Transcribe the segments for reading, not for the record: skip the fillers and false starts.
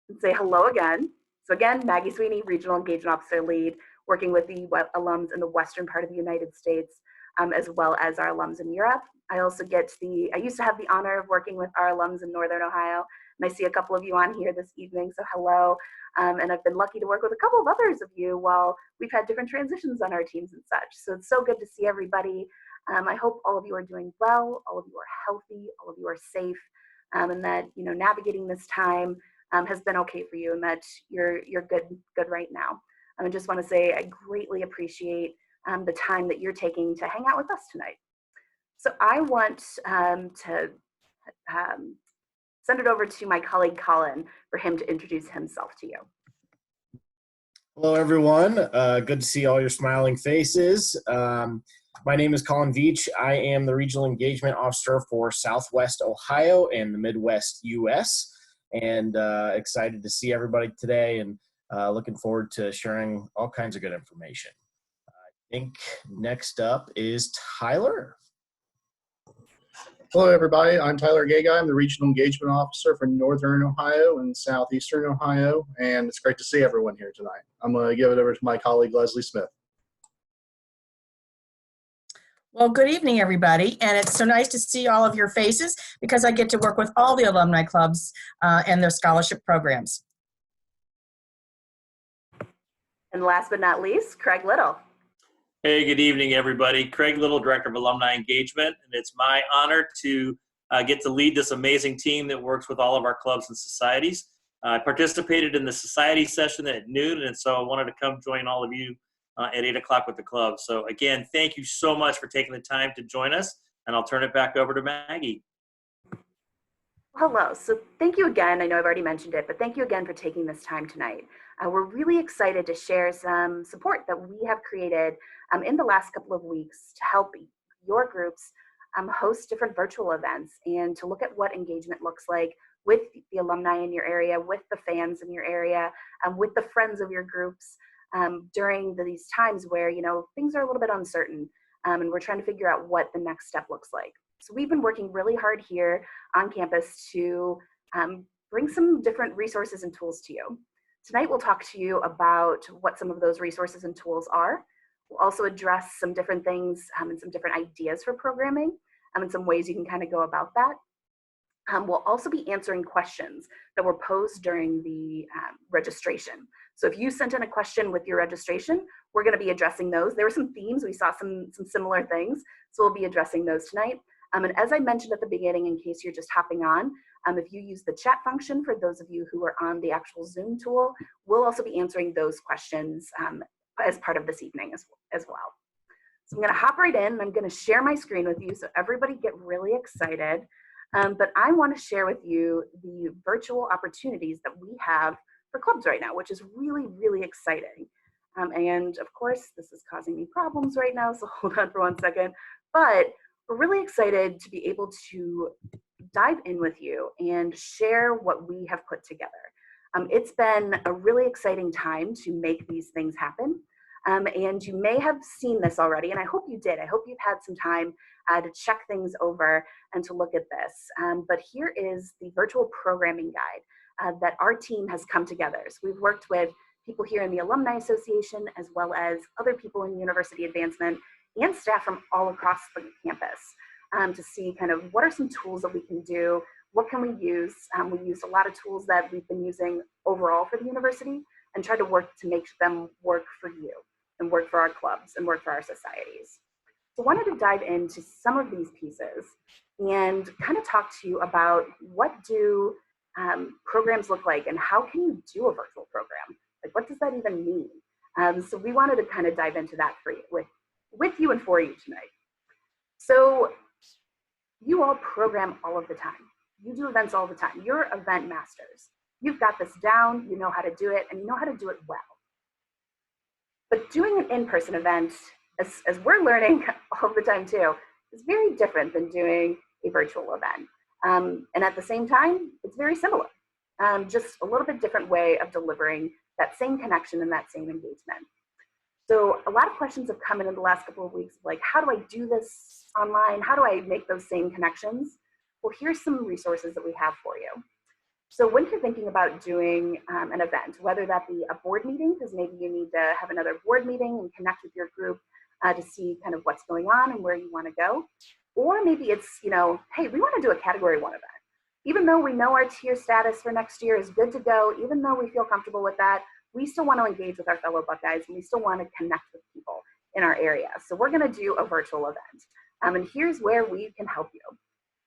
and say hello again. So again, Maggie Sweeney, Regional Engagement Officer Lead, working with the alums in the western part of the United States, as well as our alums in Europe. I used to have the honor of working with our alums in Northern Ohio, and I see a couple of you on here this evening, so hello. And I've been lucky to work with a couple of others of you while we've had different transitions on our teams and such. So it's so good to see everybody. I hope all of you are doing well, all of you are healthy, all of you are safe, and that navigating this time has been okay for you, and that you're good right now. I just want to say I greatly appreciate the time that you're taking to hang out with us tonight. So I want to send it over to my colleague Colin for him to introduce himself to you. Hello, everyone. Good to see all your smiling faces. My name is Colin Veach. I am the Regional Engagement Officer for Southwest Ohio and the Midwest U.S. and excited to see everybody today and looking forward to sharing all kinds of good information. I think next up is Tyler. Hello, everybody. I'm Tyler Gagai. I'm the Regional Engagement Officer for Northern Ohio and Southeastern Ohio, and it's great to see everyone here tonight. I'm going to give it over to my colleague, Leslie Smith. Well, good evening, everybody, and it's so nice to see all of your faces because I get to work with all the alumni clubs and their scholarship programs. And last but not least, Craig Little. Hey, good evening, everybody. Craig Little, Director of Alumni Engagement, and it's my honor to get to lead this amazing team that works with all of our clubs and societies. I participated in the society session at noon, and so I wanted to come join all of you at 8 o'clock with the club. So again, thank you so much for taking the time to join us, and I'll turn it back over to Maggie. Hello. So thank you again. I know I've already mentioned it, but thank you again for taking this time tonight. We're really excited to share some support that we have created in the last couple of weeks to help your groups host different virtual events and to look at what engagement looks like with the alumni in your area, with the fans in your area, with the friends of your groups during these times where, things are a little bit uncertain and we're trying to figure out what the next step looks like. So we've been working really hard here on campus to bring some different resources and tools to you. Tonight we'll talk to you about what some of those resources and tools are. We'll also address some different things and some different ideas for programming and some ways you can kind of go about that. We'll also be answering questions that were posed during the registration. So if you sent in a question with your registration, we're going to be addressing those. There were some themes. We saw some similar things. So we'll be addressing those tonight. And as I mentioned at the beginning, in case you're just hopping on, if you use the chat function, for those of you who are on the actual Zoom tool, we'll also be answering those questions as part of this evening as well. So I'm going to hop right in. I'm going to share my screen with you so everybody get really excited. But I want to share with you the virtual opportunities that we have for clubs right now, which is really, really exciting. And of course, this is causing me problems right now, so hold on for 1 second. But we're really excited to be able to dive in with you and share what we have put together. It's been a really exciting time to make these things happen. And you may have seen this already, and I hope you did. I hope you've had some time to check things over and to look at this. But here is the virtual programming guide that our team has come together. So we've worked with people here in the Alumni Association, as well as other people in University Advancement and staff from all across the campus to see kind of what are some tools that we can do, what can we use. We used a lot of tools that we've been using overall for the university and try to work to make them work for you and work for our clubs and work for our societies. So I wanted to dive into some of these pieces and kind of talk to you about what do programs look like and how can you do a virtual program? Like, what does that even mean? So we wanted to kind of dive into that for you, with you and for you tonight. So you all program all of the time. You do events all the time. You're event masters. You've got this down, you know how to do it, and you know how to do it well. But doing an in-person event, as we're learning all the time too, is very different than doing a virtual event. And at the same time, it's very similar. Just a little bit different way of delivering that same connection and that same engagement. So a lot of questions have come in the last couple of weeks, like, how do I do this online? How do I make those same connections? Well, here's some resources that we have for you. So when you're thinking about doing an event, whether that be a board meeting, because maybe you need to have another board meeting and connect with your group to see kind of what's going on and where you want to go, or maybe it's, hey, we want to do a Category 1 event. Even though we know our tier status for next year is good to go, even though we feel comfortable with that, we still want to engage with our fellow Buckeyes and we still want to connect with people in our area. So we're going to do a virtual event. And here's where we can help you.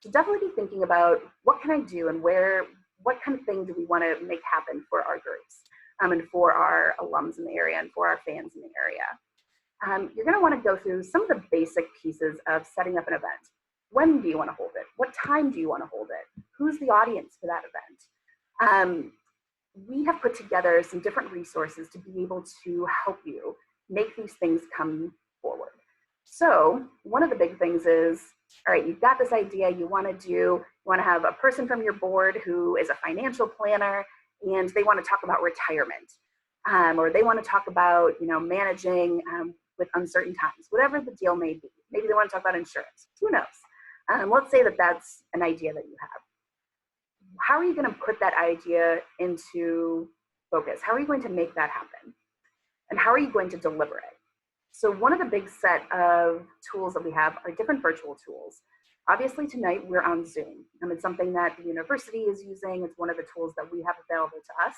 So definitely be thinking about what can I do and what kind of thing do we want to make happen for our groups and for our alums in the area and for our fans in the area. You're going to want to go through some of the basic pieces of setting up an event. When do you want to hold it? What time do you want to hold it? Who's the audience for that event? We have put together some different resources to be able to help you make these things come forward. So one of the big things is, all right, you've got this idea you want to have a person from your board who is a financial planner and they want to talk about retirement, or they want to talk about, managing with uncertain times, whatever the deal may be. Maybe they want to talk about insurance, who knows? Let's say that that's an idea that you have. How are you going to put that idea into focus? How are you going to make that happen? And how are you going to deliver it? So one of the big set of tools that we have are different virtual tools. Obviously tonight we're on Zoom. It's something that the university is using. It's one of the tools that we have available to us.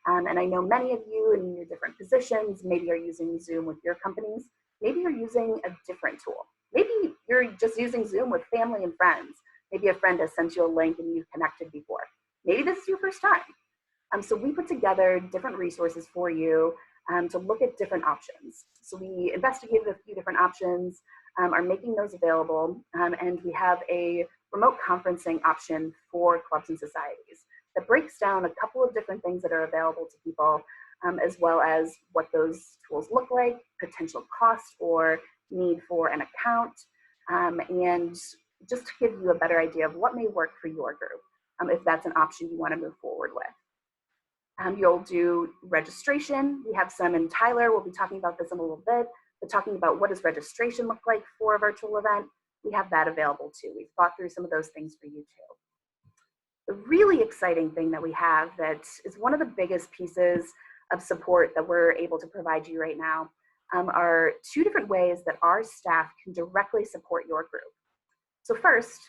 And I know many of you in your different positions maybe are using Zoom with your companies. Maybe you're using a different tool. Maybe you're just using Zoom with family and friends. Maybe a friend has sent you a link and you've connected before. Maybe this is your first time. So we put together different resources for you to look at different options. So we investigated a few different options, are making those available, and we have a remote conferencing option for clubs and societies that breaks down a couple of different things that are available to people, as well as what those tools look like, potential cost or need for an account, and just to give you a better idea of what may work for your group, if that's an option you want to move forward with. You'll do registration. We have some, and Tyler will be talking about this in a little bit, but talking about what does registration look like for a virtual event. We have that available too. We've thought through some of those things for you too. The really exciting thing that we have that is one of the biggest pieces of support that we're able to provide you right now are two different ways that our staff can directly support your group. So first,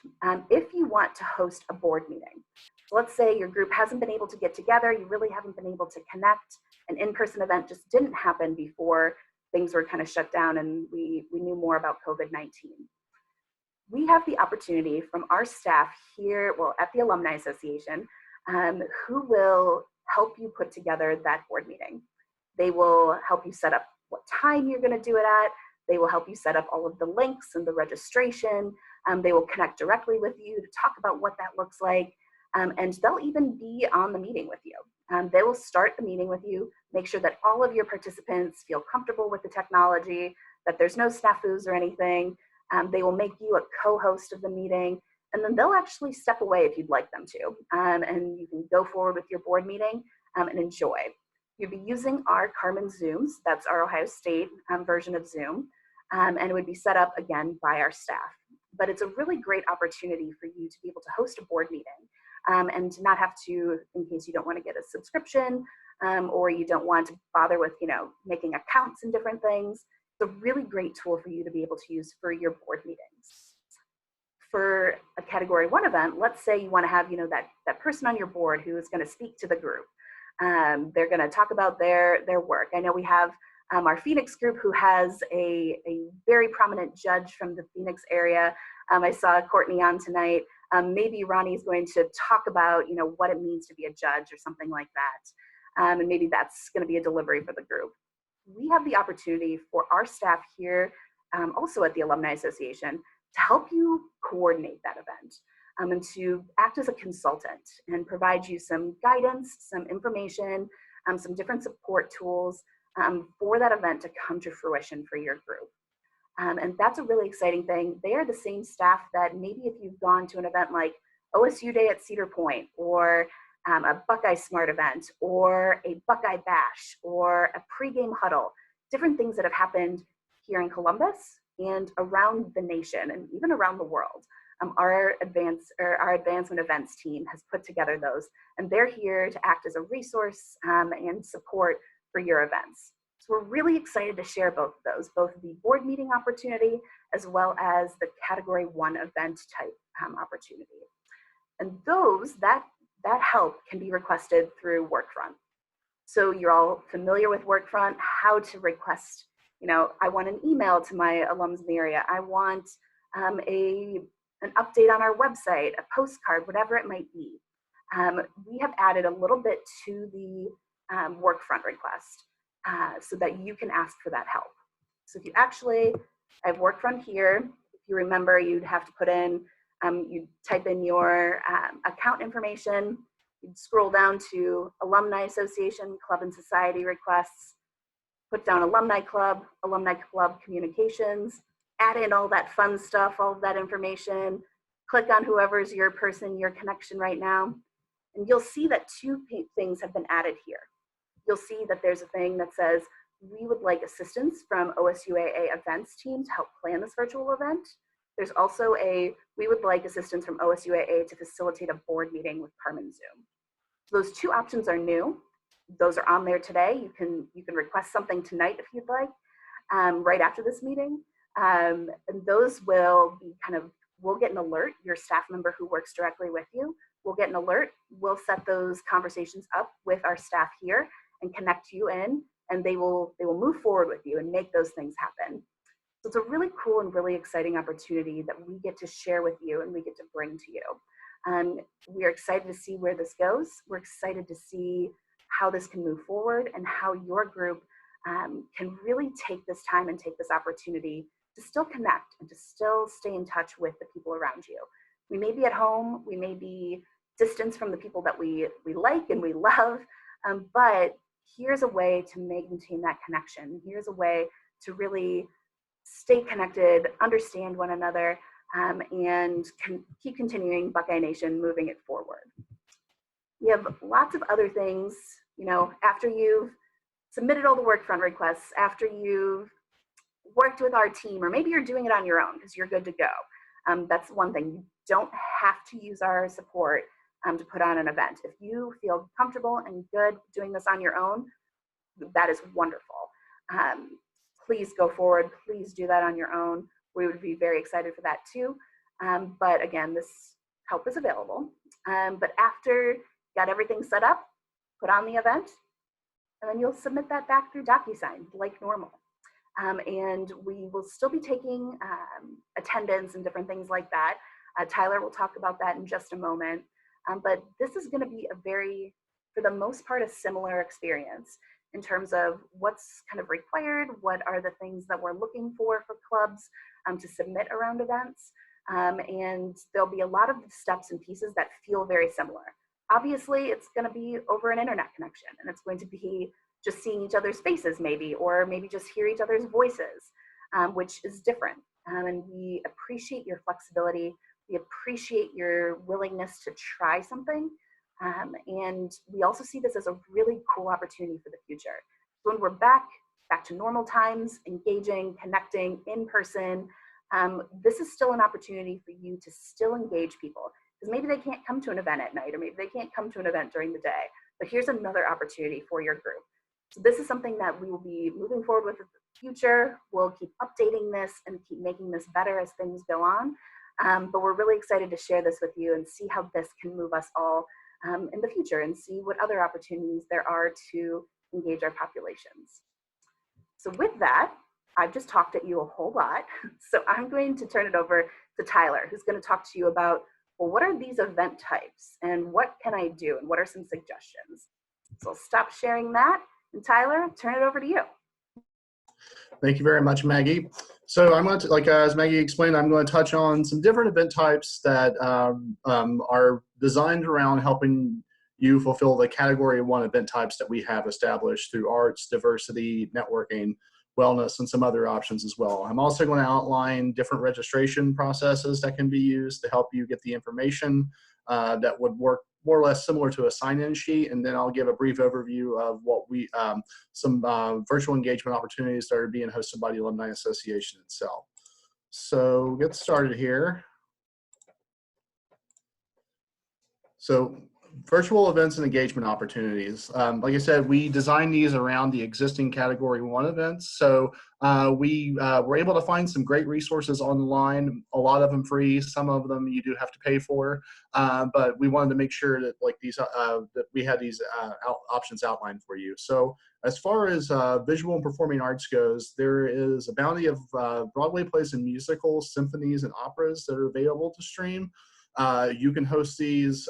if you want to host a board meeting, so let's say your group hasn't been able to get together, you really haven't been able to connect, an in-person event just didn't happen before things were kind of shut down and we knew more about COVID-19. We have the opportunity from our staff here, at the Alumni Association, who will help you put together that board meeting. They will help you set up what time you're going to do it at. They will help you set up all of the links and the registration. They will connect directly with you to talk about what that looks like. And they'll even be on the meeting with you. They will start the meeting with you, make sure that all of your participants feel comfortable with the technology, that there's no snafus or anything. They will make you a co-host of the meeting, and then they'll actually step away if you'd like them to. And you can go forward with your board meeting and enjoy. You'll be using our Carmen Zooms, that's our Ohio State version of Zoom, and it would be set up again by our staff. But it's a really great opportunity for you to be able to host a board meeting and to not have to, in case you don't want to get a subscription or you don't want to bother with, making accounts and different things. It's a really great tool for you to be able to use for your board meetings. For a Category 1 event, let's say you want to have, that person on your board who is going to speak to the group. They're going to talk about their work. I know we have our Phoenix group who has a very prominent judge from the Phoenix area. I saw Courtney on tonight. Maybe Ronnie's going to talk about, what it means to be a judge or something like that. And maybe that's going to be a delivery for the group. We have the opportunity for our staff here, also at the Alumni Association, to help you coordinate that event and to act as a consultant and provide you some guidance, some information, some different support tools for that event to come to fruition for your group. And that's a really exciting thing. They are the same staff that maybe if you've gone to an event like OSU Day at Cedar Point or a Buckeye Smart event or a Buckeye Bash or a pregame huddle, different things that have happened here in Columbus and around the nation and even around the world. our advancement events team has put together those, and they're here to act as a resource and support for your events. So we're really excited to share both of those, both the board meeting opportunity as well as the Category 1 event type opportunity. And that help can be requested through Workfront. So you're all familiar with Workfront, how to request, I want an email to my alums in the area. I want an update on our website, a postcard, whatever it might be. We have added a little bit to the Workfront request so that you can ask for that help. So if I have Workfront here. If you remember, you'd have to put in, you'd type in your account information. You'd scroll down to Alumni Association, Club and Society requests, put down Alumni Club communications, add in all that fun stuff, all of that information, click on whoever's your person, your connection right now, and you'll see that two things have been added here. You'll see that there's a thing that says, we would like assistance from OSUAA events team to help plan this virtual event. There's also we would like assistance from OSUAA to facilitate a board meeting with Carmen Zoom. So those two options are new. Those are on there today. You can request something tonight if you'd like, right after this meeting. And those will be we'll get an alert, your staff member who works directly with you will get an alert. We'll set those conversations up with our staff here and connect you in, and they will move forward with you and make those things happen. So it's a really cool and really exciting opportunity that we get to share with you and we get to bring to you. We are excited to see where this goes. We're excited to see how this can move forward and how your group can really take this time and take this opportunity to still connect and to still stay in touch with the people around you. We may be at home, we may be distanced from the people that we like and we love, but here's a way to maintain that connection. Here's a way to really stay connected, understand one another, and keep continuing Buckeye Nation, moving it forward. We have lots of other things, after you've submitted all the Workfront requests, after you've worked with our team, or maybe you're doing it on your own because you're good to go. That's one thing. You don't have to use our support to put on an event. If you feel comfortable and good doing this on your own, that is wonderful. Please go forward. Please do that on your own. We would be very excited for that too. But again, this help is available. But after you got everything set up, put on the event, and then you'll submit that back through DocuSign like normal. And we will still be taking attendance and different things like that. Tyler will talk about that in just a moment. But this is going to be for the most part, a similar experience in terms of what's required, what are the things that we're looking for clubs to submit around events. And there'll be a lot of steps and pieces that feel very similar. Obviously, it's going to be over an internet connection, and it's going to be just seeing each other's faces maybe, or maybe just hear each other's voices, which is different. And we appreciate your flexibility. We appreciate your willingness to try something. And we also see this as a really cool opportunity for the future. So when we're back to normal times, engaging, connecting in person, this is still an opportunity for you to still engage people. Because maybe they can't come to an event at night, or maybe they can't come to an event during the day, but here's another opportunity for your group. So this is something that we will be moving forward with in the future. We'll keep updating this and keep making this better as things go on. But we're really excited to share this with you and see how this can move us all in the future, and see what other opportunities there are to engage our populations. So with that, I've just talked at you a whole lot. So I'm going to turn it over to Tyler, who's going to talk to you about, well, what are these event types and what can I do and what are some suggestions? So I'll stop sharing that, and Tyler, turn it over to you. Thank you very much, Maggie. So I'm going to, as Maggie explained, I'm going to touch on some different event types that are designed around helping you fulfill the Category 1 event types that we have established through arts, diversity, networking, wellness, and some other options as well. I'm also going to outline different registration processes that can be used to help you get the information that would work more or less similar to a sign-in sheet, and then I'll give a brief overview of what some virtual engagement opportunities that are being hosted by the Alumni Association itself. So get started here. So virtual events and engagement opportunities. Like I said, we designed these around the existing Category 1 events. So we were able to find some great resources online, a lot of them free, some of them you do have to pay for, but we wanted to make sure that like these that we had these options outlined for you. So as far as visual and performing arts goes, there is a bounty of Broadway plays and musicals, symphonies, and operas that are available to stream. You can host these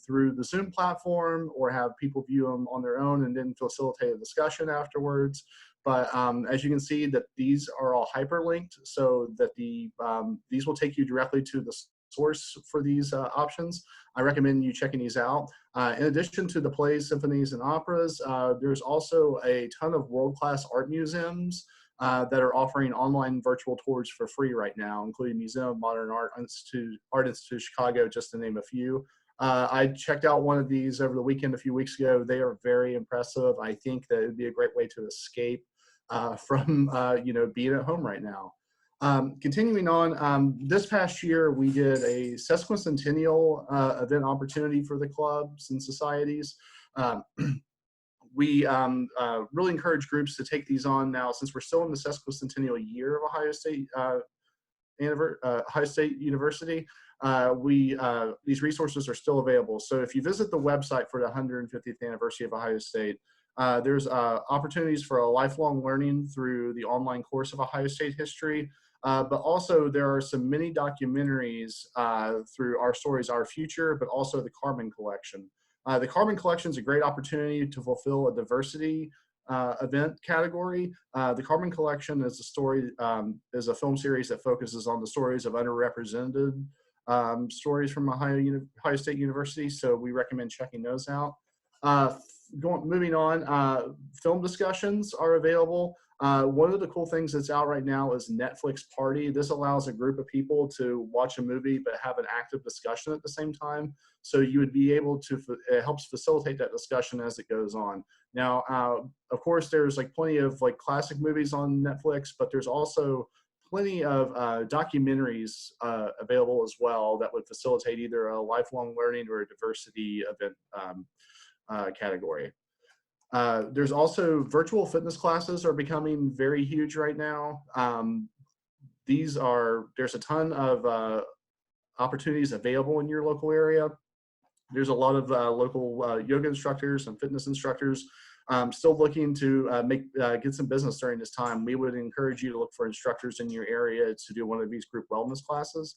through the Zoom platform or have people view them on their own and then facilitate a discussion afterwards. But as you can see that these are all hyperlinked so that these will take you directly to the source for these options. I recommend you checking these out. In addition to the plays, symphonies, and operas, there's also a ton of world-class art museums that are offering online virtual tours for free right now, including Museum of Modern Art Institute Chicago, just to name a few. I checked out one of these over the weekend a few weeks ago. They are very impressive. I think that it would be a great way to escape from being at home right now. Continuing on, this past year we did a sesquicentennial event opportunity for the clubs and societies. We really encourage groups to take these on now since we're still in the sesquicentennial year of Ohio State University. These resources are still available. So if you visit the website for the 150th anniversary of Ohio State, there's opportunities for a lifelong learning through the online course of Ohio State history. But also there are some mini documentaries through Our Stories, Our Future, but also the Carbon Collection. The Carbon Collection is a great opportunity to fulfill a diversity event category. The Carbon Collection is a film series that focuses on the stories of underrepresented stories from Ohio State University. So we recommend checking those out. Moving on, film discussions are available. One of the cool things that's out right now is Netflix Party. This allows a group of people to watch a movie but have an active discussion at the same time. So you would be able to, it helps facilitate that discussion as it goes on. Now, of course, there's like plenty of like classic movies on Netflix, but there's also plenty of documentaries available as well that would facilitate either a lifelong learning or a diversity event category. There's also virtual fitness classes are becoming very huge right now. There's a ton of opportunities available in your local area. There's a lot of local yoga instructors and fitness instructors still looking to get some business during this time. We would encourage you to look for instructors in your area to do one of these group wellness classes.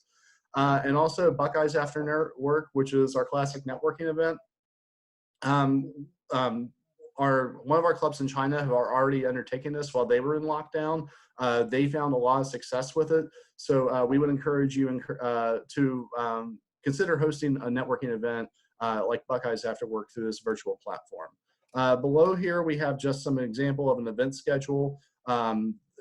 And also Buckeyes After Work, which is our classic networking event. One of our clubs in China who are already undertaking this while they were in lockdown, they found a lot of success with it. So we would encourage you to consider hosting a networking event like Buckeyes After Work through this virtual platform. Below here, we have just some example of an event schedule.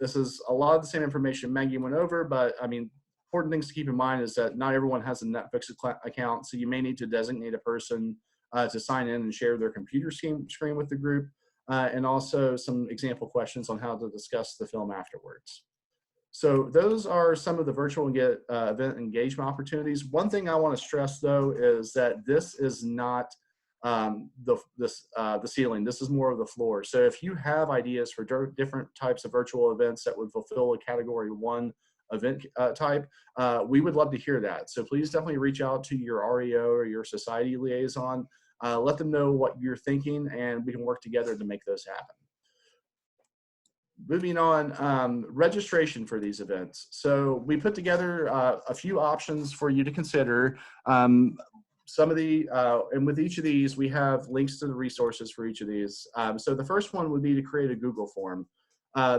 This is a lot of the same information Maggie went over, but I mean, important things to keep in mind is that not everyone has a Netflix account, so you may need to designate a person to sign in and share their computer screen with the group, and also some example questions on how to discuss the film afterwards. So those are some of the virtual event engagement opportunities. One thing I want to stress though is that this is not the ceiling. This is more of the floor. So if you have ideas for different types of virtual events that would fulfill a Category 1 event type, we would love to hear that. So please definitely reach out to your REO or your society liaison. Let them know what you're thinking and we can work together to make those happen. Moving on, registration for these events. So we put together a few options for you to consider. And with each of these, we have links to the resources for each of these. So the first one would be to create a Google form.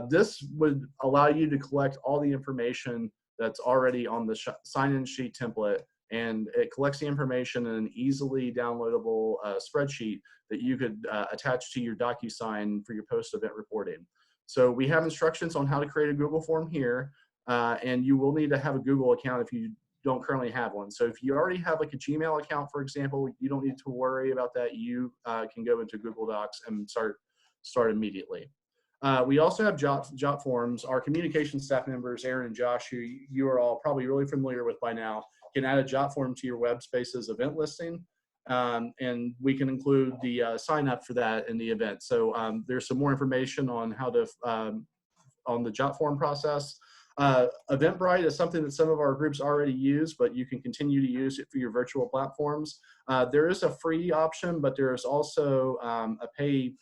This would allow you to collect all the information that's already on the sign-in sheet template, and it collects the information in an easily downloadable spreadsheet that you could attach to your DocuSign for your post-event reporting. So we have instructions on how to create a Google form here, and you will need to have a Google account if you don't currently have one. So if you already have like a Gmail account, for example, you don't need to worry about that. You can go into Google Docs and start immediately. We also have jot forms. Our communication staff members, Aaron and Josh, who you are all probably really familiar with by now, can add a jot form to your web spaces event listing. and we can include the sign up for that in the event. So there's some more information on how to on the jot form process. Eventbrite is something that some of our groups already use, but you can continue to use it for your virtual platforms. There is a free option, but there's also a pay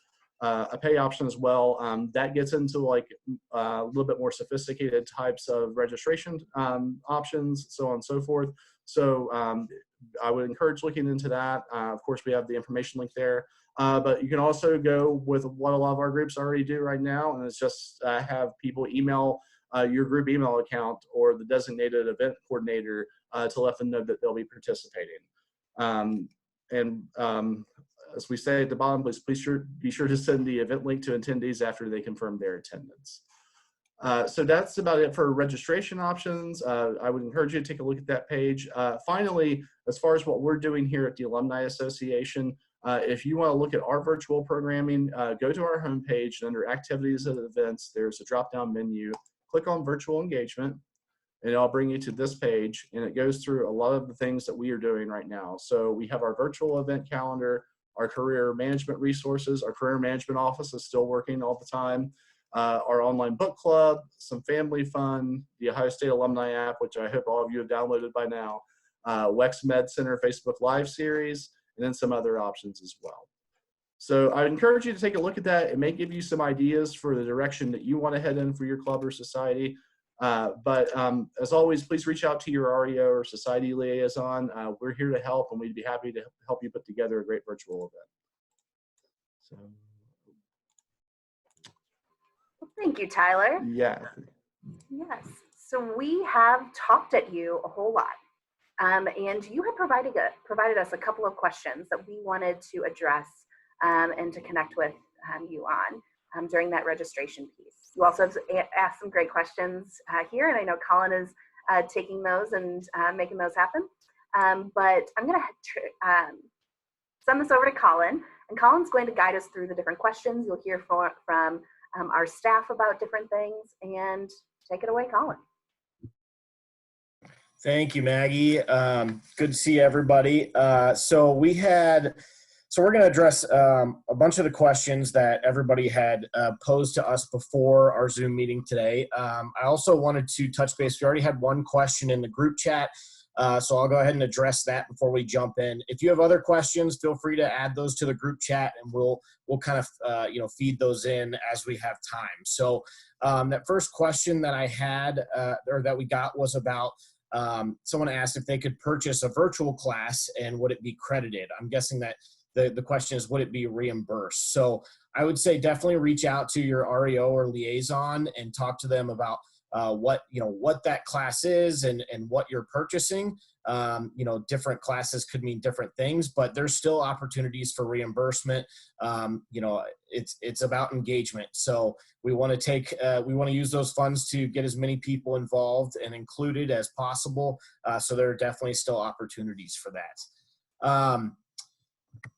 option as well. That gets into like a little bit more sophisticated types of registration options, so on and so forth. So I would encourage looking into that. Of course, we have the information link there. But you can also go with what a lot of our groups already do right now, and it's just have people email your group email account or the designated event coordinator to let them know that they'll be participating. As we say at the bottom, please be sure to send the event link to attendees after they confirm their attendance. So that's about it for registration options. I would encourage you to take a look at that page. Finally, as far as what we're doing here at the Alumni Association, if you want to look at our virtual programming, go to our homepage, and under Activities and Events, there's a drop-down menu. Click on Virtual Engagement, and it'll bring you to this page, and it goes through a lot of the things that we are doing right now. So we have our virtual event calendar, our career management resources, our career management office is still working all the time, our online book club, some family fun, the Ohio State Alumni app, which I hope all of you have downloaded by now, WEX Med Center Facebook Live series, and then some other options as well. So I encourage you to take a look at that. It may give you some ideas for the direction that you want to head in for your club or society. But as always, please reach out to your REO or society liaison. We're here to help, and we'd be happy to help you put together a great virtual event. So, Well, thank you, Tyler. yeah. Yes. So we have talked at you a whole lot. And you have provided us a couple of questions that we wanted to address and to connect with you on during that registration piece. You also have asked some great questions here, and I know Colin is taking those and making those happen. But I'm going to send this over to Colin, and Colin's going to guide us through the different questions. You'll hear from our staff about different things, and take it away, Colin. Thank you, Maggie. Good to see everybody. So we're going to address a bunch of the questions that everybody had posed to us before our Zoom meeting today. I also wanted to touch base. We already had one question in the group chat, so I'll go ahead and address that before we jump in. If you have other questions, feel free to add those to the group chat, and we'll kind of feed those in as we have time. So that first question that I had or that we got was about someone asked if they could purchase a virtual class and would it be credited. I'm guessing that the question is, would it be reimbursed? So I would say definitely reach out to your REO or liaison and talk to them about what that class is and what you're purchasing. Different classes could mean different things, but there's still opportunities for reimbursement. It's about engagement. So we want to use those funds to get as many people involved and included as possible. So there are definitely still opportunities for that.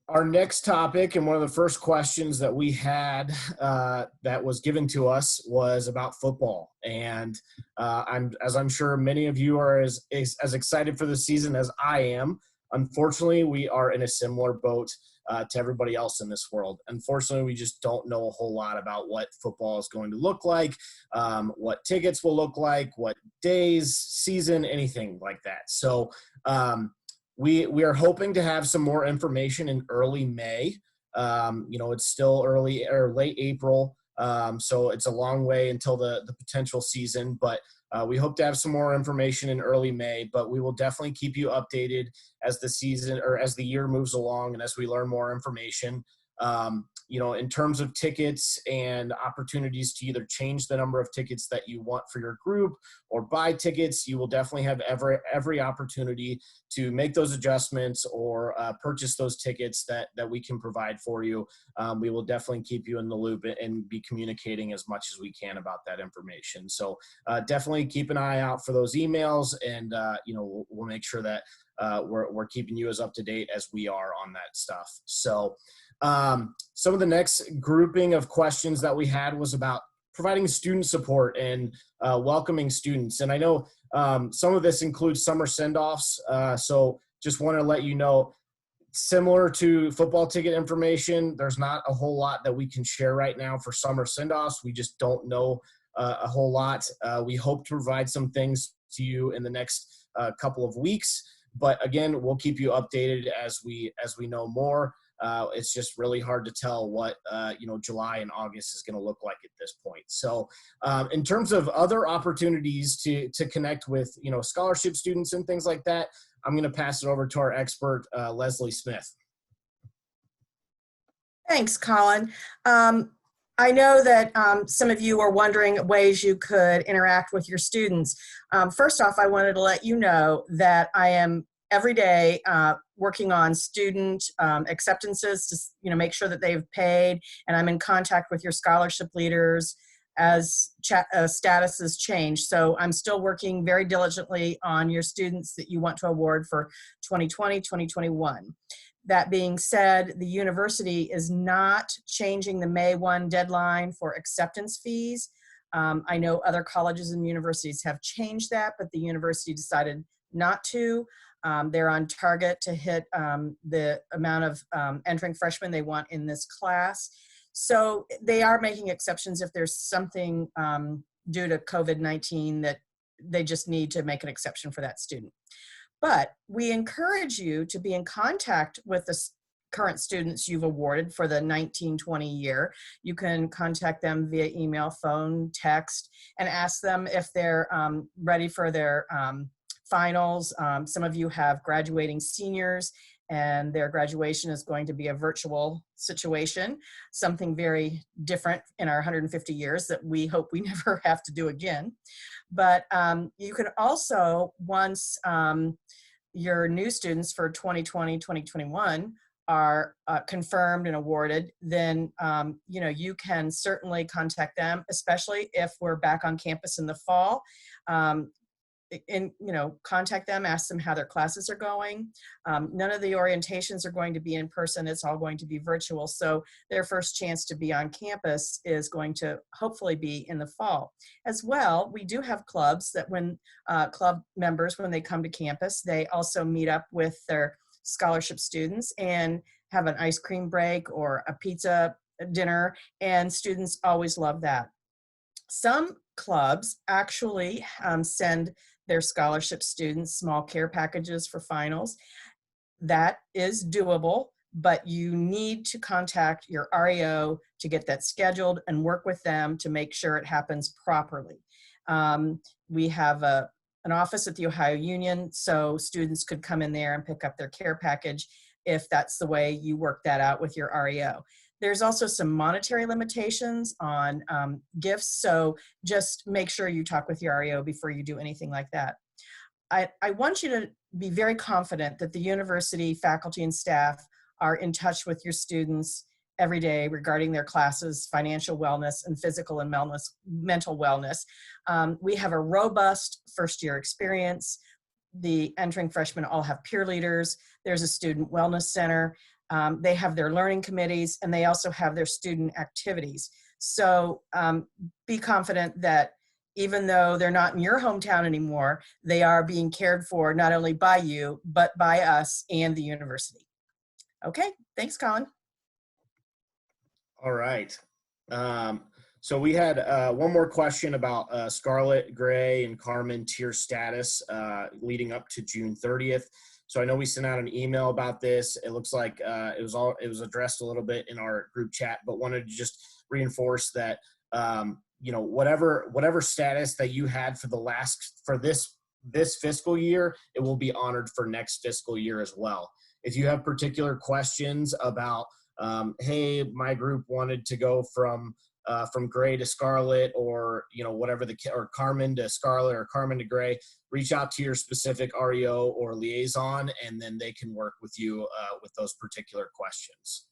Our next topic, and one of the first questions that we had that was given to us, was about football. And I'm sure many of you are as excited for the season as I am. Unfortunately, we are in a similar boat to everybody else in this world. Unfortunately, we just don't know a whole lot about what football is going to look like, what tickets will look like, what days, season, anything like that. So we are hoping to have some more information in early May. It's still early or late April, so it's a long way until the potential season, but we hope to have some more information in early May, but we will definitely keep you updated as the season or as the year moves along and as we learn more information. In terms of tickets and opportunities to either change the number of tickets that you want for your group or buy tickets, you will definitely have every opportunity to make those adjustments or purchase those tickets that we can provide for you. We will definitely keep you in the loop and be communicating as much as we can about that information. So definitely keep an eye out for those emails, and we'll make sure that we're keeping you as up to date as we are on that stuff. So some of the next grouping of questions that we had was about providing student support and welcoming students. And I know some of this includes summer send-offs. So just want to let you know, Similar to football ticket information, there's not a whole lot that we can share right now for summer send-offs. We just don't know a whole lot. We hope to provide some things to you in the next couple of weeks, but again, we'll keep you updated as we know more. It's just really hard to tell what July and August is going to look like at this point. So in terms of other opportunities to connect with scholarship students and things like that, I'm going to pass it over to our expert, Leslie Smith. Thanks, Colin. I know that some of you are wondering ways you could interact with your students. First off, I wanted to let you know that I am every day working on student acceptances to make sure that they've paid, and I'm in contact with your scholarship leaders as statuses change. So I'm still working very diligently on your students that you want to award for 2020, 2021. That being said, the university is not changing the May 1 deadline for acceptance fees. I know other colleges and universities have changed that, but the university decided not to. They're on target to hit the amount of entering freshmen they want in this class. So they are making exceptions if there's something due to COVID-19 that they just need to make an exception for that student. But we encourage you to be in contact with the current students you've awarded for the 1920 year. You can contact them via email, phone, text, and ask them if they're ready for their finals. Some of you have graduating seniors, and their graduation is going to be a virtual situation, something very different in our 150 years that we hope we never have to do again. But you can also, once your new students for 2020, 2021 are confirmed and awarded, then you can certainly contact them, especially if we're back on campus in the fall. Contact them, ask them how their classes are going. None of the orientations are going to be in person. It's all going to be virtual. So their first chance to be on campus is going to hopefully be in the fall. As well, we do have clubs that when club members, when they come to campus, they also meet up with their scholarship students and have an ice cream break or a pizza dinner, and students always love that. Some clubs actually send their scholarship students small care packages for finals. That is doable, but you need to contact your REO to get that scheduled and work with them to make sure it happens properly. We have an office at the Ohio Union, so students could come in there and pick up their care package if that's the way you work that out with your REO. There's also some monetary limitations on gifts, so just make sure you talk with your REO before you do anything like that. I want you to be very confident that the university faculty and staff are in touch with your students every day regarding their classes, financial wellness, and physical and mental wellness. We have a robust first-year experience. The entering freshmen all have peer leaders. There's a student wellness center. They have their learning committees, and they also have their student activities. So be confident that even though they're not in your hometown anymore, they are being cared for not only by you, but by us and the university. Okay, thanks, Colin. All right. So we had one more question about Scarlett, Gray, and Carmen tier status leading up to June 30th. So I know we sent out an email about this. It looks like it was addressed a little bit in our group chat, but wanted to just reinforce that whatever status that you had for this fiscal year, it will be honored for next fiscal year as well. If you have particular questions about, hey, my group wanted to go from Gray to Scarlett, or or Carmen to Scarlett, or Carmen to Gray, reach out to your specific REO or liaison, and then they can work with you with those particular questions.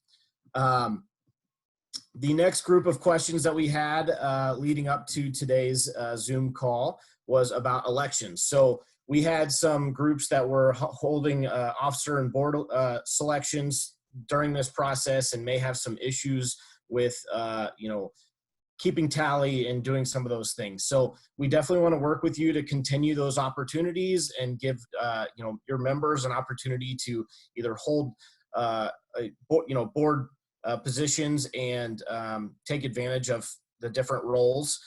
The next group of questions that we had leading up to today's Zoom call was about elections. So we had some groups that were holding officer and board selections during this process and may have some issues with keeping tally and doing some of those things. So we definitely want to work with you to continue those opportunities and give your members an opportunity to either hold board positions and take advantage of the different roles.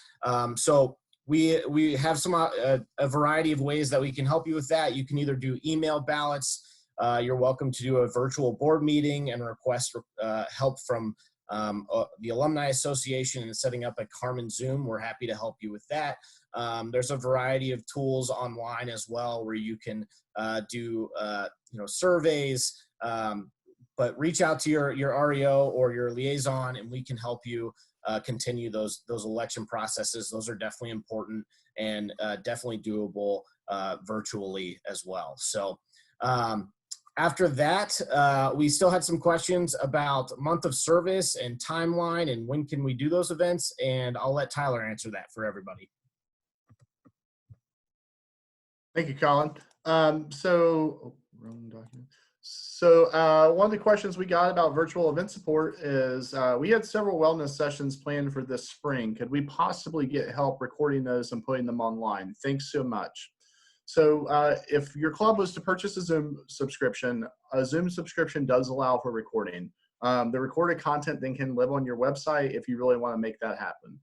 So we have a variety of ways that we can help you with that. You can either do email ballots. You're welcome to do a virtual board meeting and request help from the Alumni Association and setting up a Carmen Zoom. We're happy to help you with that. There's a variety of tools online as well where you can do surveys, but reach out to your REO or your liaison, and we can help you continue those election processes. Those are definitely important and definitely doable virtually as well. So after that, we still had some questions about month of service and timeline and when can we do those events, and I'll let Tyler answer that for everybody. Thank you, Colin. So one of the questions we got about virtual event support is we had several wellness sessions planned for this spring. Could we possibly get help recording those and putting them online? Thanks so much. So if your club was to purchase a Zoom subscription does allow for recording. The recorded content then can live on your website if you really want to make that happen.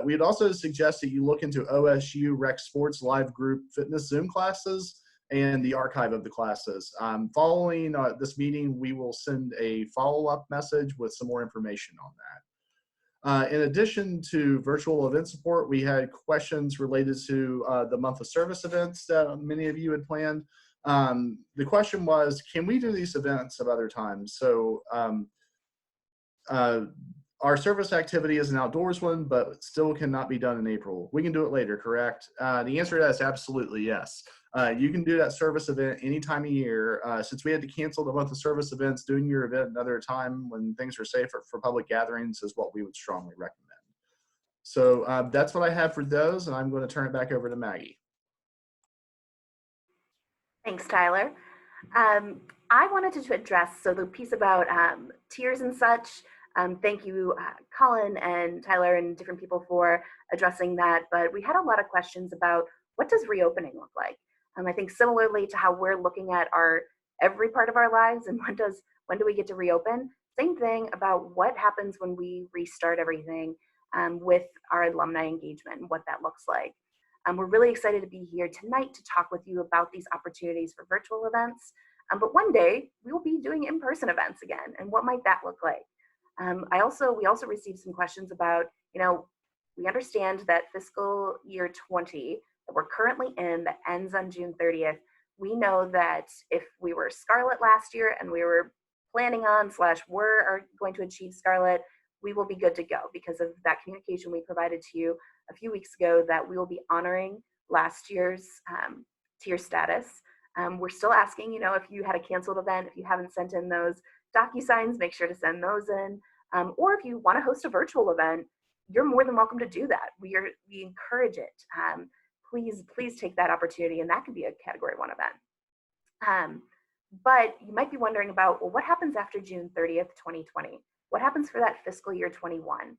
We'd also suggest that you look into OSU Rec Sports live group fitness Zoom classes and the archive of the classes. Following this meeting, we will send a follow-up message with some more information on that. In addition to virtual event support, we had questions related to the month of service events that many of you had planned. The question was, can we do these events at other times? So our service activity is an outdoors one, but still cannot be done in April. We can do it later, correct? The answer to that is absolutely yes. You can do that service event any time of year. Since we had to cancel the month of service events, doing your event another time when things are safer for public gatherings is what we would strongly recommend. So that's what I have for those, and I'm going to turn it back over to Maggie. Thanks, Tyler. I wanted to address the piece about tiers and such. Thank you, Colin and Tyler and different people for addressing that. But we had a lot of questions about what does reopening look like? I think similarly to how we're looking at every part of our lives and when do we get to reopen? Same thing about what happens when we restart everything with our alumni engagement and what that looks like. We're really excited to be here tonight to talk with you about these opportunities for virtual events. But one day we will be doing in-person events again, and what might that look like? We also received some questions about, we understand that fiscal year 20 that we're currently in that ends on June 30th. We know that if we were Scarlet last year and we were planning on / were going to achieve Scarlet, we will be good to go because of that communication we provided to you a few weeks ago that we will be honoring last year's tier status. We're still asking, if you had a canceled event, if you haven't sent in those DocuSigns, make sure to send those in. Or if you want to host a virtual event, you're more than welcome to do that. We encourage it. Please take that opportunity, and that could be a Category 1 event. But you might be wondering about, well, what happens after June 30th, 2020? What happens for that fiscal year 21?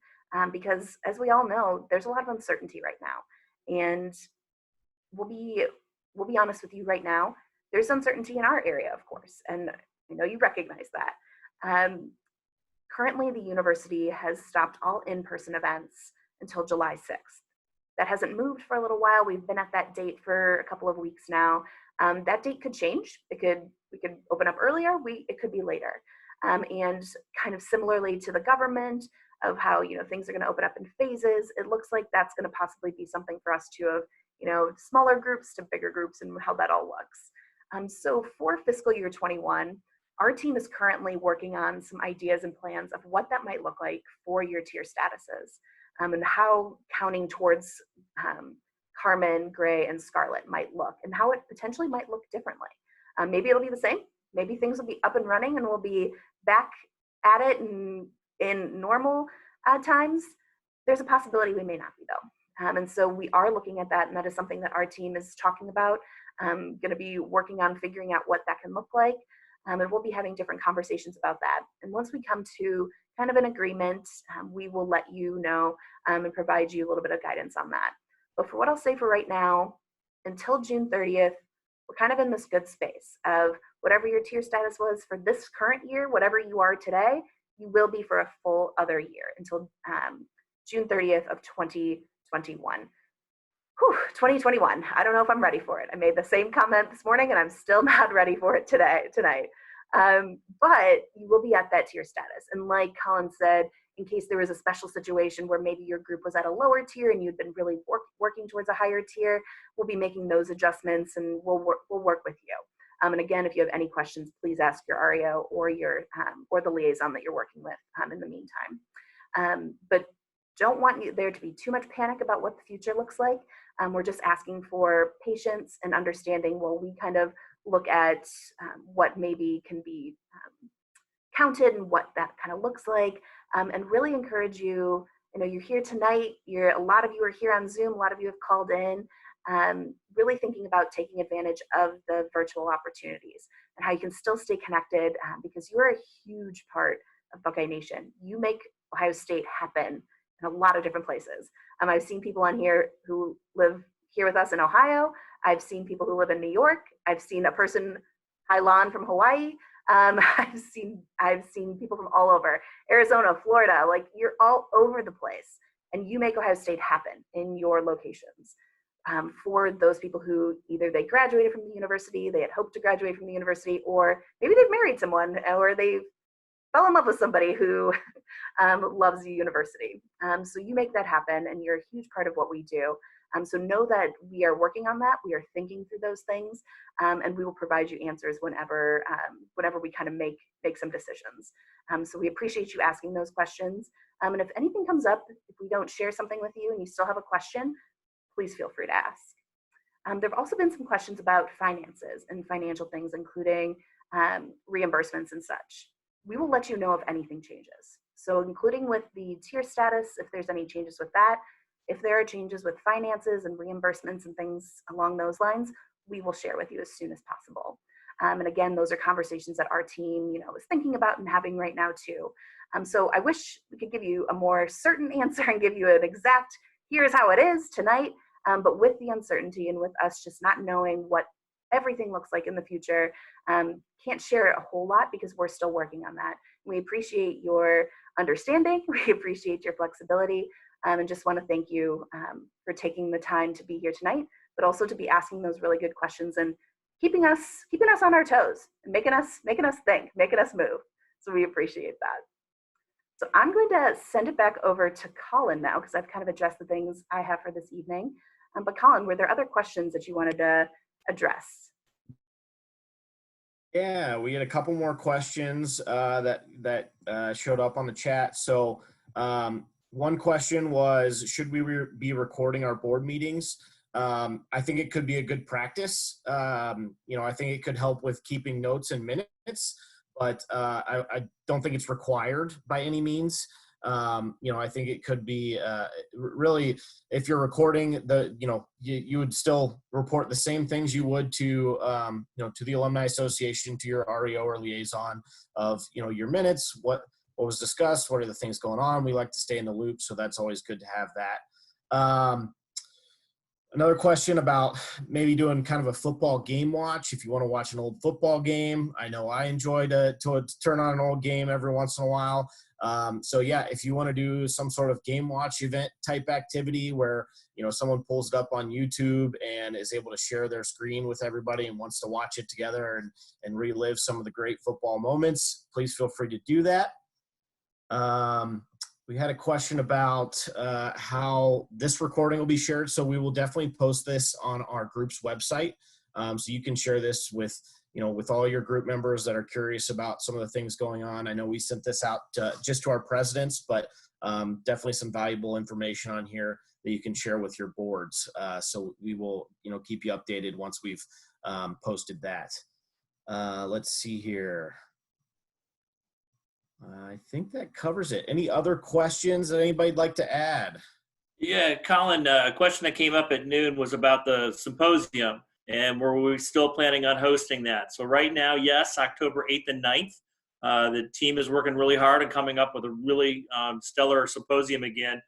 Because as we all know, there's a lot of uncertainty right now. And we'll be honest with you right now, there's uncertainty in our area, of course, and I know you recognize that. Currently, the university has stopped all in-person events until July 6th. That hasn't moved for a little while. We've been at that date for a couple of weeks now. That date could change. We could open up earlier. It could be later. And kind of similarly to the government of how things are going to open up in phases, it looks like that's going to possibly be something for us too, of smaller groups to bigger groups and how that all looks. So for fiscal year 21, our team is currently working on some ideas and plans of what that might look like for your tier statuses, and how counting towards Carmen, Gray, and Scarlet might look, and how it potentially might look differently. Maybe it'll be the same. Maybe things will be up and running and we'll be back at it in normal times. There's a possibility we may not be, though. And so we are looking at that, and that is something that our team is talking about, going to be working on figuring out what that can look like. And we'll be having different conversations about that. And once we come to kind of an agreement, we will let you know and provide you a little bit of guidance on that. But for what I'll say for right now, until June 30th, we're kind of in this good space of whatever your tier status was for this current year, whatever you are today, you will be for a full other year until June 30th of 2021. Whew, 2021. I don't know if I'm ready for it. I made the same comment this morning and I'm still not ready for it tonight. But you will be at that tier status. And like Colin said, in case there was a special situation where maybe your group was at a lower tier and you'd been really working towards a higher tier, we'll be making those adjustments and we'll work with you. And again, if you have any questions, please ask your REO or or the liaison that you're working with in the meantime. But don't want there to be too much panic about what the future looks like. We're just asking for patience and understanding while we kind of look at what maybe can be counted and what that kind of looks like, and really encourage you. You're here tonight. A lot of you are here on Zoom. A lot of you have called in. Really thinking about taking advantage of the virtual opportunities and how you can still stay connected because you're a huge part of Buckeye Nation. You make Ohio State happen in a lot of different places. I've seen people on here who live here with us in Ohio. I've seen people who live in New York. I've seen a person, Hailan from Hawaii. I've seen people from all over, Arizona, Florida. Like, you're all over the place, and you make Ohio State happen in your locations. For those people who either they graduated from the university, they had hoped to graduate from the university, or maybe they've married someone, or they fell in love with somebody who loves the university. So you make that happen, and you're a huge part of what we do. So know that we are working on that. We are thinking through those things, and we will provide you answers whenever we kind of make some decisions. So we appreciate you asking those questions. And if anything comes up, if we don't share something with you and you still have a question, please feel free to ask. There have also been some questions about finances and financial things, including reimbursements and such. We will let you know if anything changes. So including with the tier status, if there's any changes with that, if there are changes with finances and reimbursements and things along those lines, we will share with you as soon as possible. And again, those are conversations that our team, is thinking about and having right now too. So I wish we could give you a more certain answer and give you an exact, here's how it is tonight. But with the uncertainty and with us just not knowing what everything looks like in the future, can't share a whole lot because we're still working on that. We appreciate your understanding. We appreciate your flexibility. And just want to thank you for taking the time to be here tonight, but also to be asking those really good questions and keeping us on our toes and making us think, making us move. So we appreciate that. So I'm going to send it back over to Colin now because I've kind of addressed the things I have for this evening. But Colin, were there other questions that you wanted to address? Yeah, we had a couple more questions that showed up on the chat. So one question was, should we be recording our board meetings? I think it could be a good practice. I think it could help with keeping notes and minutes, but I don't think it's required by any means. I think it could be really, if you're recording you would still report the same things you would to the Alumni Association, to your REO or liaison of, your minutes, what was discussed, what are the things going on. We like to stay in the loop, so that's always good to have that. Another question about maybe doing kind of a football game watch. If you want to watch an old football game, I know I enjoy to turn on an old game every once in a while. So yeah, if you want to do some sort of game watch event type activity where, someone pulls it up on YouTube and is able to share their screen with everybody and wants to watch it together and relive some of the great football moments, please feel free to do that. We had a question about how this recording will be shared. So we will definitely post this on our group's website. So you can share this with all your group members that are curious about some of the things going on. I know we sent this out just to our presidents, but definitely some valuable information on here that you can share with your boards. So we will, keep you updated once we've posted that. Let's see here. I think that covers it. Any other questions that anybody'd like to add? Yeah, Colin, a question that came up at noon was about the symposium, and were we still planning on hosting that? So right now, yes, October 8th and 9th. The team is working really hard and coming up with a really stellar symposium again.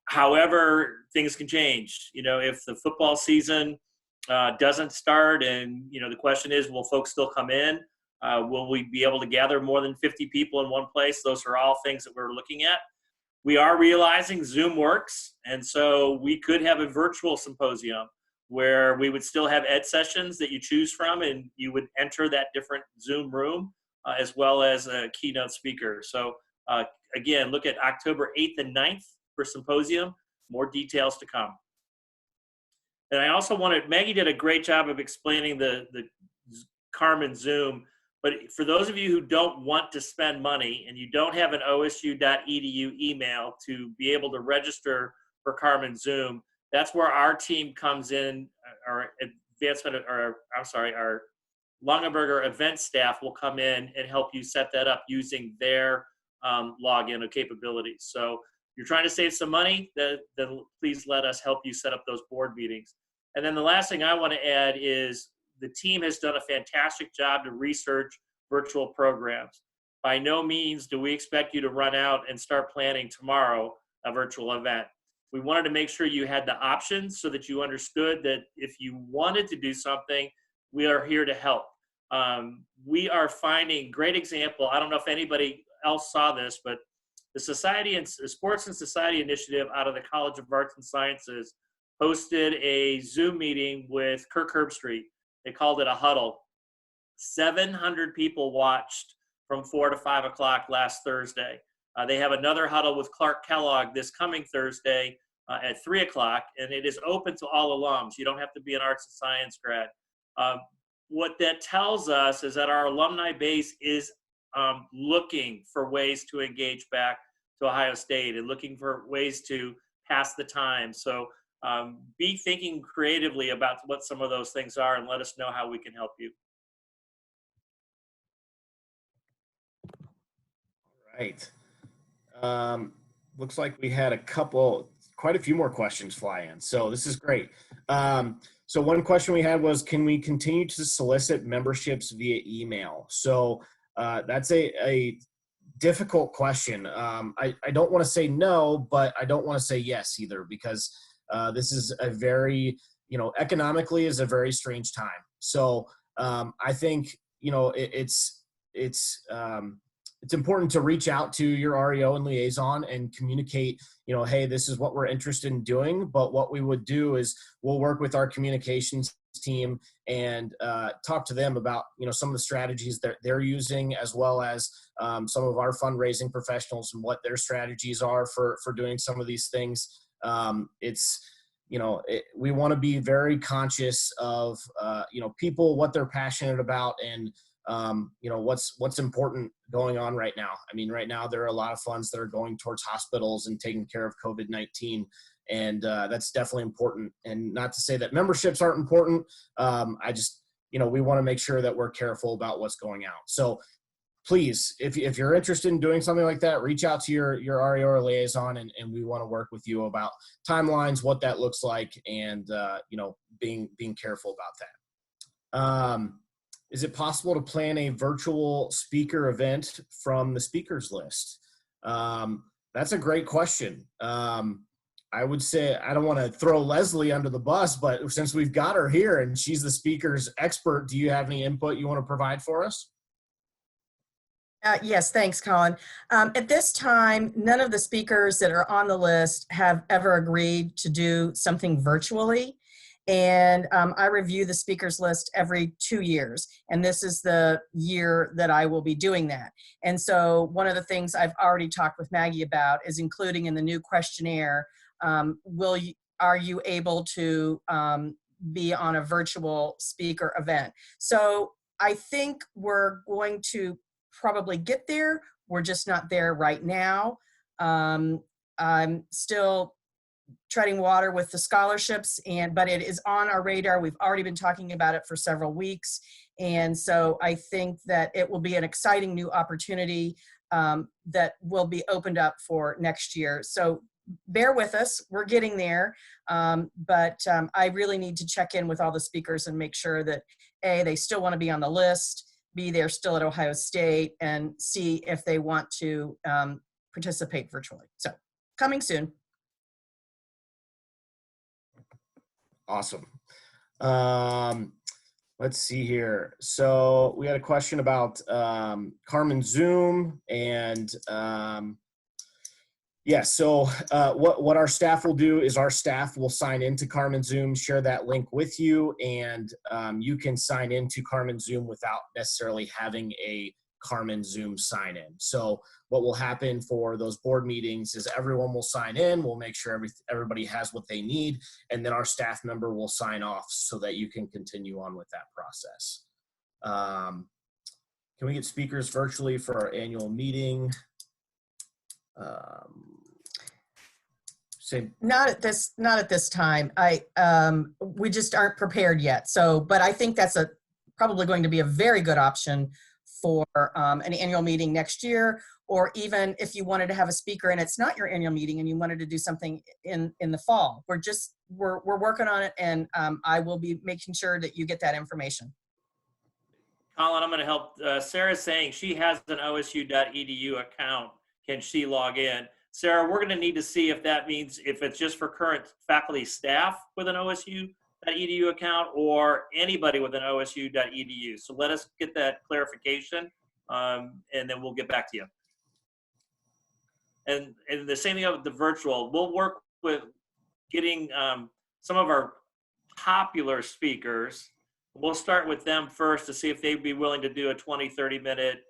However, things can change. If the football season doesn't start and, the question is, will folks still come in? Will we be able to gather more than 50 people in one place? Those are all things that we're looking at. We are realizing Zoom works, and so we could have a virtual symposium where we would still have ed sessions that you choose from, and you would enter that different Zoom room as well as a keynote speaker. So again, look at October 8th and 9th for symposium. More details to come. And I also wanted, Maggie did a great job of explaining the Carmen Zoom, but for those of you who don't want to spend money and you don't have an osu.edu email to be able to register for Carmen Zoom, that's where our team comes in, our Longaberger event staff will come in and help you set that up using their login capabilities. So if you're trying to save some money, then please let us help you set up those board meetings. And then the last thing I want to add is the team has done a fantastic job to research virtual programs. By no means do we expect you to run out and start planning tomorrow a virtual event. We wanted to make sure you had the options so that you understood that if you wanted to do something, we are here to help. We are finding great example. I don't know if anybody else saw this, but the Sports and Society Initiative out of the College of Arts and Sciences hosted a Zoom meeting with Kirk Herbstreit. They called it a huddle. 700 people watched from 4 to 5 o'clock last Thursday. They have another huddle with Clark Kellogg this coming Thursday at 3 o'clock, and it is open to all alums. You don't have to be an arts and science grad. What that tells us is that our alumni base is looking for ways to engage back to Ohio State and looking for ways to pass the time. So be thinking creatively about what some of those things are and let us know how we can help you. All right. Looks like we had quite a few more questions fly in. So this is great. So one question we had was, can we continue to solicit memberships via email? So that's a difficult question. I don't want to say no, but I don't want to say yes either, because this is a very, economically is a very strange time. So I think, it's important to reach out to your REO and liaison and communicate, hey, this is what we're interested in doing. But what we would do is we'll work with our communications team and talk to them about, some of the strategies that they're using, as well as some of our fundraising professionals and what their strategies are for doing some of these things. We want to be very conscious of, people, what they're passionate about, and what's important going on right now. I mean, right now there are a lot of funds that are going towards hospitals and taking care of COVID-19, and that's definitely important. And not to say that memberships aren't important. I just, we want to make sure that we're careful about what's going out. So please, if you're interested in doing something like that, reach out to your REO or liaison, and we want to work with you about timelines, what that looks like, and being careful about that. Is it possible to plan a virtual speaker event from the speakers list? That's a great question. I would say, I don't want to throw Leslie under the bus, but since we've got her here and she's the speakers expert, do you have any input you want to provide for us? Yes, thanks, Colin. At this time, none of the speakers that are on the list have ever agreed to do something virtually. And I review the speakers list every 2 years. And this is the year that I will be doing that. And so one of the things I've already talked with Maggie about is including in the new questionnaire, are you able to be on a virtual speaker event? So I think we're going to probably get there. We're just not there right now. I'm still treading water with the scholarships, but it is on our radar. We've already been talking about it for several weeks. And so I think that it will be an exciting new opportunity that will be opened up for next year. So bear with us, we're getting there. But I really need to check in with all the speakers and make sure that A, they still want to be on the list, B, they're still at Ohio State, and C, if they want to participate virtually. So coming soon. Awesome. Let's see here. So we had a question about Carmen Zoom and so what our staff will do is our staff will sign into Carmen Zoom, share that link with you, and you can sign into Carmen Zoom without necessarily having a Carmen Zoom sign in. So what will happen for those board meetings is everyone will sign in, we'll make sure everybody has what they need, and then our staff member will sign off so that you can continue on with that process. Can we get speakers virtually for our annual meeting? Not at this time. We just aren't prepared yet. So, but I think that's probably going to be a very good option for an annual meeting next year, or even if you wanted to have a speaker and it's not your annual meeting and you wanted to do something in the fall. We're working on it, and I will be making sure that you get that information. Colin, I'm going to help. Sarah's saying she has an osu.edu account. Can she log in? Sarah, we're going to need to see if that means if it's just for current faculty staff with an osu.edu account or anybody with an osu.edu. So let us get that clarification, and then we'll get back to you. And the same thing with the virtual. We'll work with getting some of our popular speakers. We'll start with them first to see if they'd be willing to do a 20, 30-minute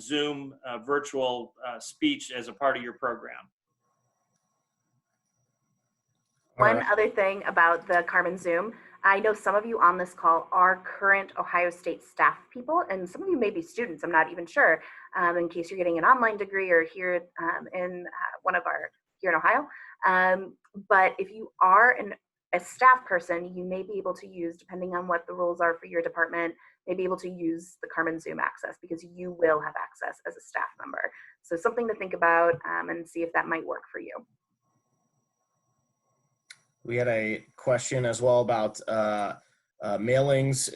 Zoom virtual speech as a part of your program. One other thing about the Carmen Zoom, I know some of you on this call are current Ohio State staff people, and some of you may be students, I'm not even sure, in case you're getting an online degree or here in here in Ohio. But if you are a staff person, you may be able to use, depending on what the rules are for your department, may be able to use the Carmen Zoom access, because you will have access as a staff member. So something to think about and see if that might work for you. We had a question as well about mailings,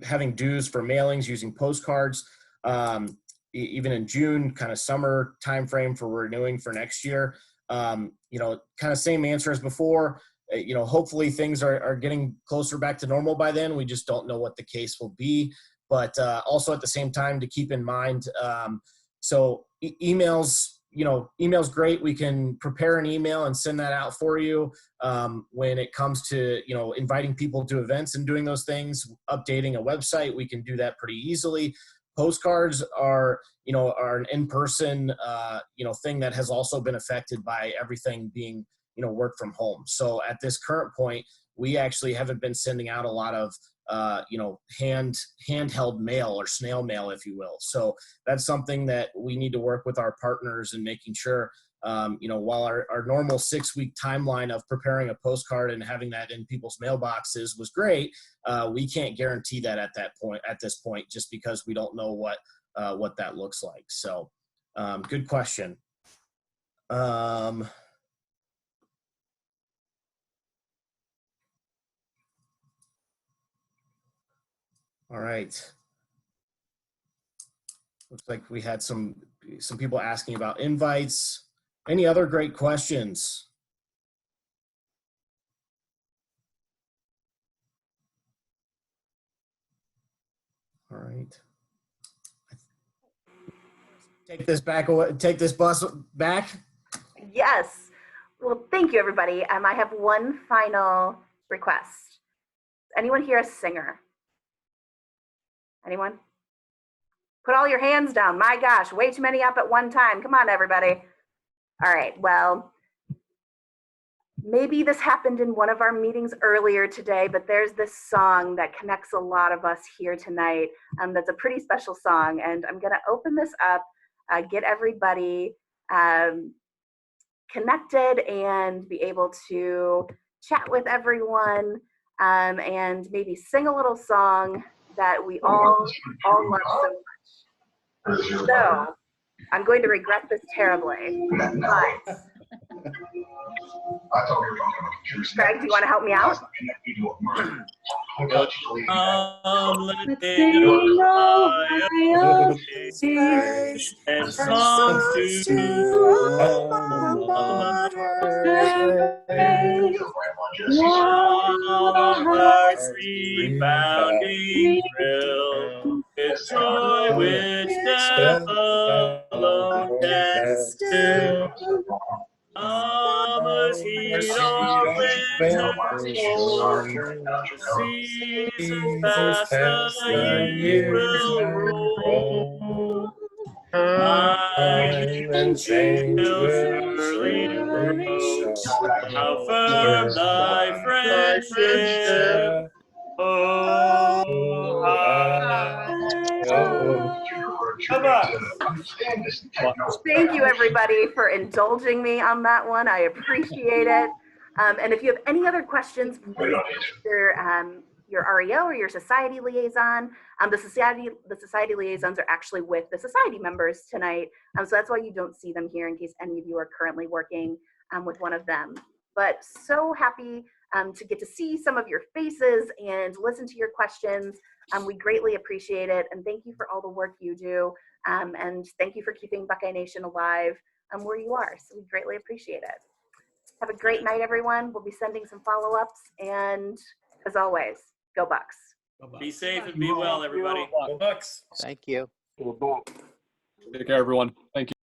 having dues for mailings using postcards, even in June, kind of summer timeframe for renewing for next year. Kind of same answer as before. Hopefully things are getting closer back to normal by then. We just don't know what the case will be. But also at the same time to keep in mind, emails, email's great. We can prepare an email and send that out for you. When it comes to, inviting people to events and doing those things, updating a website, we can do that pretty easily. Postcards are an in-person, thing that has also been affected by everything being, work from home. So at this current point, we actually haven't been sending out a lot of, handheld mail or snail mail, if you will. So that's something that we need to work with our partners and making sure, while our normal 6-week timeline of preparing a postcard and having that in people's mailboxes was great, we can't guarantee that at this point, just because we don't know what that looks like. So good question. All right. Looks like we had some people asking about invites. Any other great questions? All right. Take this back away. Take this bus back. Yes. Well, thank you, everybody. I have one final request. Anyone here a singer? Anyone? Put all your hands down. My gosh, way too many up at one time. Come on, everybody. All right, well, maybe this happened in one of our meetings earlier today, but there's this song that connects a lot of us here tonight. That's a pretty special song, and I'm gonna open this up, get everybody connected and be able to chat with everyone, and maybe sing a little song that we all love so much. So I'm going to regret this terribly, but Greg, do you want to help me out? Let's sing and songs to all hearts rebounding thrill, with joy which death alone can still. Summer's heat or winter's cold, seasons pass, the years will roll. Time and change will surely show how firm thy friendship. Ohio. Come on. Thank you, everybody, for indulging me on that one. I appreciate it. And if you have any other questions, please your REO or your society liaison. The society liaisons are actually with the society members tonight. So that's why you don't see them here, in case any of you are currently working with one of them. But so happy to get to see some of your faces and listen to your questions. We greatly appreciate it. And thank you for all the work you do. And thank you for keeping Buckeye Nation alive where you are. So we greatly appreciate it. Have a great night, everyone. We'll be sending some follow-ups. And as always, go Bucks. Be safe and be well, everybody. Go Bucks. Thank you. Take care, everyone. Thank you.